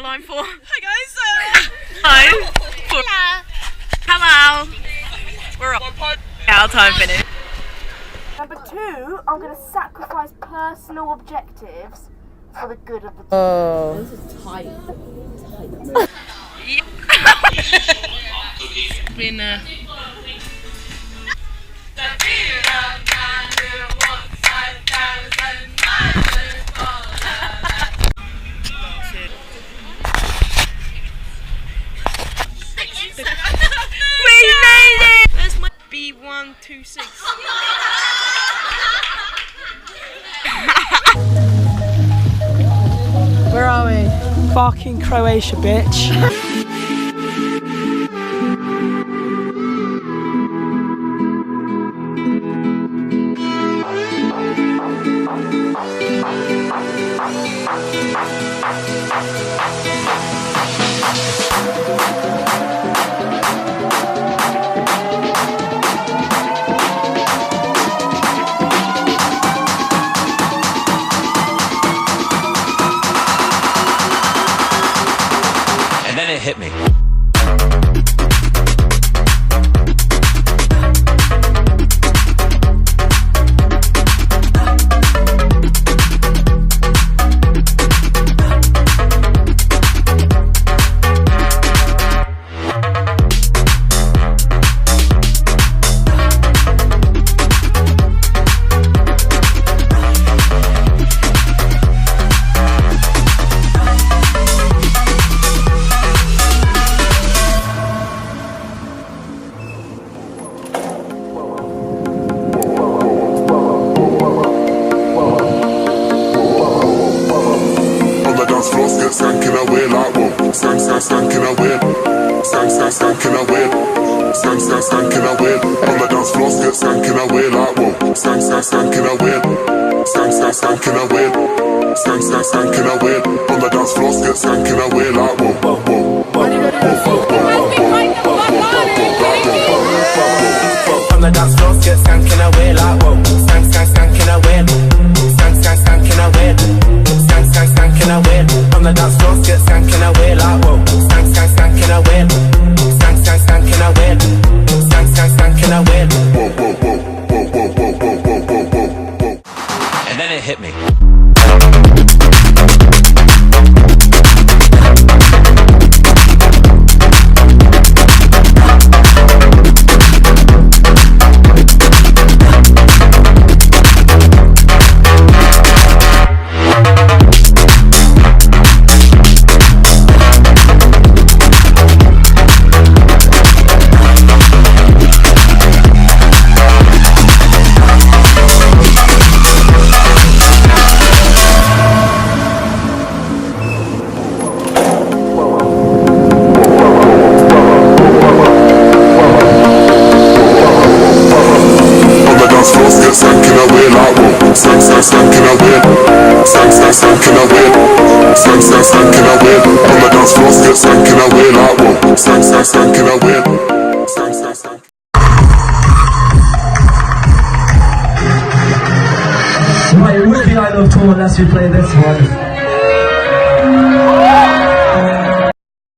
line 4. Hi guys. Hello. Hello. We're up. Our time finished. Number 2, I'm going to sacrifice personal objectives for the good of the team. Oh. This is tight. Been We made it! There's my B126. Where are we? Fucking Croatia, bitch. And then it hit me. Skanking away like whoa, skanking away, skanking away, skanking away. On the dance floor, get skanking away like whoa, skanking away, skanking away, skanking away. On the dance floor, get skanking away like whoa, whoa, whoa, whoa, on the dance floor, get skanking away like whoa, skanking away, skanking away. Skanking away, on the dance floor, get skanking away like whoa, skanking away, skanking away, skanking away, whoa, whoa, whoa, whoa, whoa, whoa, whoa, whoa, whoa, whoa. And then it hit me. Skanking away like whoa, skanking away, skanking away, skanking away. On the dance floor, get skanking away like whoa, skanking away, skanking. Right, it would be Ilovetour unless we play this one.